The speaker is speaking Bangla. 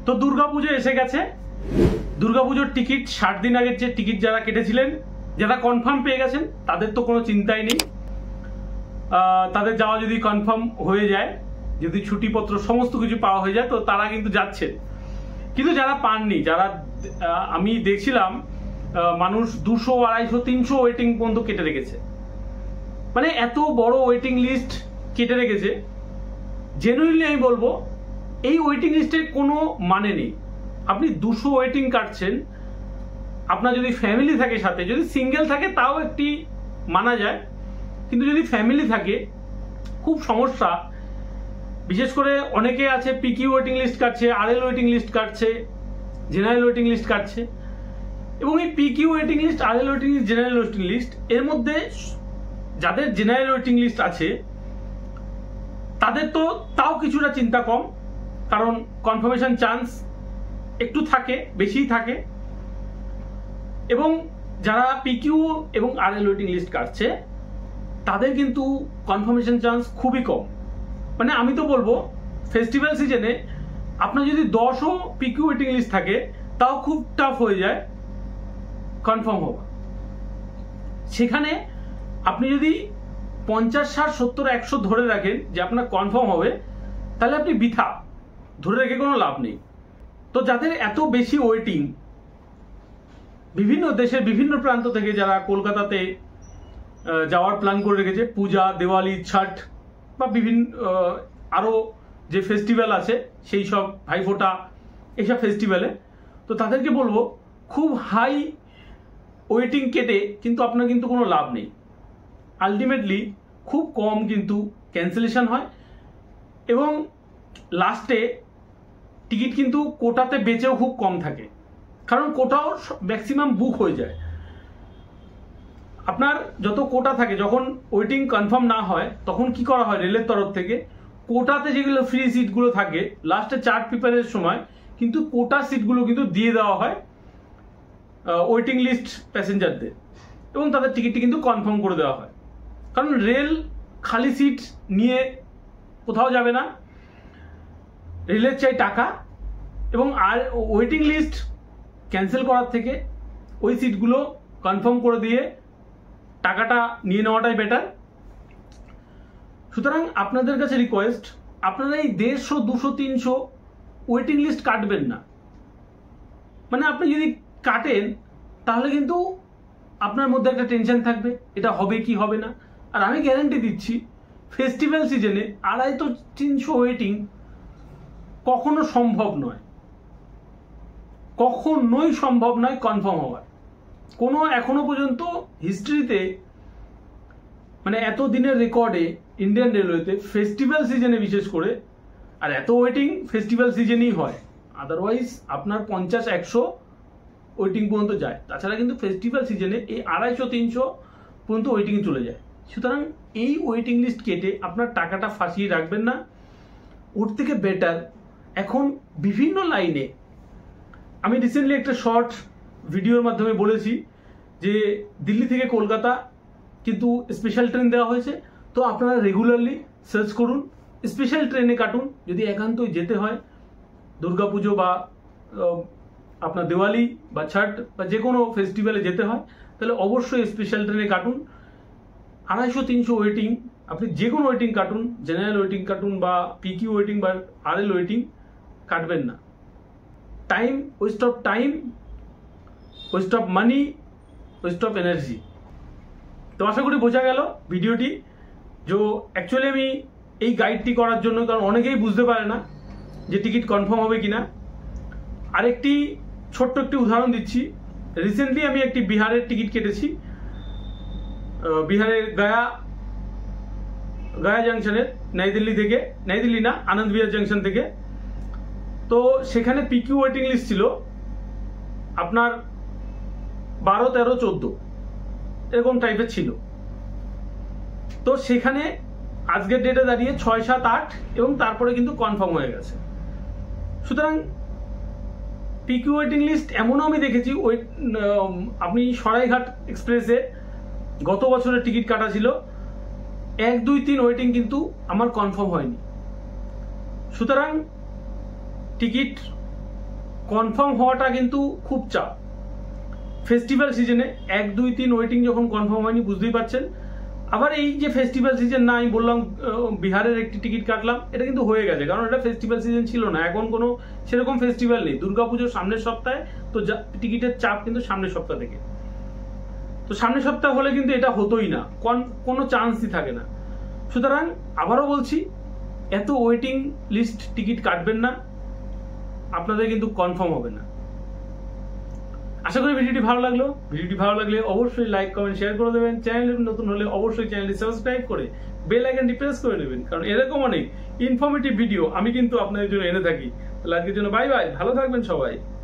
তো দুর্গাপুজো এসে গেছে। দুর্গাপুজোর টিকিট 60 দিন আগের যে টিকিট যারা কেটেছিলেন, যারা কনফার্ম পেয়ে গেছেন, তাদের তো কোনো চিন্তাই নেই। তাদের যাওয়া যদি কনফার্ম হয়ে যায়, যদি ছুটিপত্র সমস্ত কিছু পাওয়া হয়ে যায়, তো তারা কিন্তু যাচ্ছেন। কিন্তু যারা পাননি, যারা আমি দেখছিলাম মানুষ 200, 250, 300 ওয়েটিং পর্যন্ত কেটে রেখেছে। মানে এত বড় ওয়েটিং লিস্ট কেটে রেখেছে। জেনুইনলি আমি বলবো এই ওয়েটিং লিস্টের কোনো মানে নেই। আপনি 200 ওয়েটিং কাটছেন, আপনার যদি ফ্যামিলি থাকে সাথে, যদি সিঙ্গেল থাকে তাও একটি মানা যায়, কিন্তু যদি ফ্যামিলি থাকে খুব সমস্যা। বিশেষ করে অনেকে আছে পিকিউ ওয়েটিং লিস্ট কাটছে, আরএল ওয়েটিং লিস্ট কাটছে, জেনারেল ওয়েটিং লিস্ট কাটছে। এবং এই PQ waiting list, RL waiting list, general waiting list, এর মধ্যে যাদের জেনারেল ওয়েটিং লিস্ট আছে তাদের তো তাও কিছুটা চিন্তা কম, কারণ কনফার্মেশন চান্স একটু থাকে, বেশিই থাকে। এবং যারা পিকিউ এবং আরএল ওয়েটিং লিস্ট কাটছে তাদের কিন্তু কনফার্মেশন চান্স খুবই কম। মানে আমি তো বলবো ফেস্টিভ্যাল সিজনে আপনার যদি 10ও পিকিউ ওয়েটিং লিস্ট থাকে তাও খুব টাফ হয়ে যায় কনফার্ম হওয়া। সেখানে আপনি যদি 50, 60, 70, 100 ধরে রাখেন যে আপনার কনফার্ম হবে, তাহলে আপনি বৃথা ধরে রেখে কোনো লাভ নেই। তো যাদের এত বেশি ওয়েটিং, বিভিন্ন দেশের বিভিন্ন প্রান্ত থেকে যারা কলকাতাতে যাওয়ার প্ল্যান করে রেখেছে, পূজা, দিওয়ালি, ছট বা বিভিন্ন আরও যে ফেস্টিভ্যাল আছে সেই সব, ভাইফোঁটা, এইসব ফেস্টিভ্যালে, তো তাদেরকে বলবো খুব হাই ওয়েটিং কেটে কিন্তু আপনার কিন্তু কোনো লাভ নেই। আলটিমেটলি খুব কম কিন্তু ক্যান্সেলেশন হয় এবং লাস্টে টিকিট কিন্তু কোটাতে বেচেও খুব কম থাকে, কারণ কোটাও ম্যাক্সিমাম বুক হয়ে যায়। আপনার যত কোটা থাকে, যখন ওয়েটিং কনফার্ম না হয় তখন কি করা হয় রেলের তরফ থেকে, কোটাতে যেগুলো ফ্রি সিটগুলো থাকে লাস্টে চার্ট পেপারের সময় কিন্তু কোটা সিটগুলো কিন্তু দিয়ে দেওয়া হয় ওয়েটিং লিস্ট প্যাসেঞ্জারদের, এবং তাদের টিকিটটি কিন্তু কনফার্ম করে দেওয়া হয়। কারণ রেল খালি সিট নিয়ে কোথাও যাবে না, রেলের চাই টাকা, এবং আর ওয়েটিং লিস্ট ক্যান্সেল করার থেকে ওই সিটগুলো কনফার্ম করে দিয়ে টাকাটা নিয়ে নেওয়াটাই বেটার। সুতরাং আপনাদের কাছে রিকোয়েস্ট, আপনারা এই 150, 200, 300 ওয়েটিং লিস্ট কাটবেন না। মানে আপনি যদি কাটেন তাহলে কিন্তু আপনার মধ্যে একটা টেনশন থাকবে, এটা হবে কি হবে না। আর আমি গ্যারান্টি দিচ্ছি ফেস্টিভ্যাল সিজনে 250, 300 ওয়েটিং কখনো সম্ভব নয়, কখনোই সম্ভব নয় কনফার্ম হওয়ার। কোনো এখনো পর্যন্ত হিস্ট্রিতে, মানে এত দিনের রেকর্ডে ইন্ডিয়ান রেলওয়েতে ফেস্টিভ্যাল সিজনে বিশেষ করে, আর এত ওয়েটিং ফেস্টিভ্যাল সিজনেই হয়, আদারওয়াইজ আপনার 50, 100 ওয়েটিং পর্যন্ত যায়। তাছাড়া কিন্তু ফেস্টিভ্যাল সিজনে এই 250, 300 পর্যন্ত ওয়েটিং চলে যায়। সুতরাং এই ওয়েটিং লিস্ট কেটে আপনার টাকাটা ফাঁসিয়ে রাখবেন না। ওর থেকে বেটার এখন বিভিন্ন লাইনে, আমি রিসেন্টলি একটা শর্ট ভিডিওর মাধ্যমে বলেছি যে দিল্লি থেকে কলকাতা কিন্তু স্পেশাল ট্রেন দেওয়া হয়েছে, তো আপনারা রেগুলারলি সার্চ করুন, স্পেশাল ট্রেনে কাটুন। যদি একান্তই যেতে হয়, দুর্গাপুজো বা আপনার দিওয়ালি বা ছট বা যে কোনো ফেস্টিভ্যালে যেতে হয়, তাহলে অবশ্যই স্পেশাল ট্রেনে কাটুন। 250, 300 ওয়েটিং, আপনি যে কোনো ওয়েটিং কাটুন, জেনারেল ওয়েটিং কাটুন বা পিকিউ ওয়েটিং বা আরএল ওয়েটিং কাটবেন না। Time, West of time, West of money, West of energy. তো আশা করি বোঝা গেল ভিডিওটি। যে অ্যাকচুয়ালি আমি এই গাইডটি করার জন্য, কারণ অনেকেই বুঝতে পারে না যে টিকিট কনফার্ম হবে কিনা। আরেকটি ছোট্ট একটি উদাহরণ দিচ্ছি। রিসেন্টলি আমি একটি বিহারের টিকিট কেটেছি, বিহারের গয়া জাংশনের, নই দিল্লি থেকে, নই দিল্লি না, আনন্দ বিহার জাংশন থেকে। তো সেখানে পিকিউ ওয়েটিং লিস্ট ছিল আপনার 12, 13, 14 এরকম টাইপের ছিল। তো সেখানে আজকের ডেটে দাঁড়িয়ে 6, 7, 8 এবং তারপরে কিন্তু কনফার্ম হয়ে গেছে। সুতরাং পিকিউ ওয়েটিং লিস্ট এমনও আমি দেখেছি, আপনি সরাইঘাট এক্সপ্রেসে গত বছরের টিকিট কাটা ছিল, 1, 2, 3 ওয়েটিং কিন্তু আমার কনফার্ম হয়নি। সুতরাং টিকিট কনফার্ম হওয়াটা কিন্তু খুব চাপ। ফেস্টিভ্যাল সিজনে 1, 2, 3 ওয়েটিং যখন কনফার্ম হয়নি, বুঝতেই পারছেন। আবার এই যে ফেস্টিভ্যাল সিজন না, আমি বললাম বিহারের একটি টিকিট কাটলাম, এটা কিন্তু হয়ে গেছে, কারণ এটা ফেস্টিভ্যাল সিজন ছিল না, এখন কোনো সেরকম ফেস্টিভ্যাল নেই। দুর্গাপুজোর সামনের সপ্তাহে, তো টিকিটের চাপ কিন্তু সামনের সপ্তাহ থেকে। তো সামনের সপ্তাহ হলে কিন্তু এটা হতোই না, কোনো চান্সই থাকে না। সুতরাং আবারও বলছি, এত ওয়েটিং লিস্ট টিকিট কাটবেন না, আপনাদের কিন্তু কনফার্ম হবে না। আশা করি ভিডিওটি ভালো লাগলো। ভিডিওটি ভালো লাগলে অবশ্যই লাইক, কমেন্ট, শেয়ার করে দেবেন। চ্যানেলে নতুন হলে অবশ্যই চ্যানেলটি সাবস্ক্রাইব করে বেল আইকনটি প্রেস করে নেবেন, কারণ এরকম অনেক ইনফরমেটিভ ভিডিও আমি কিন্তু আপনাদের জন্য এনে থাকি। তাহলে আজকের জন্য বাই বাই, ভালো থাকবেন সবাই।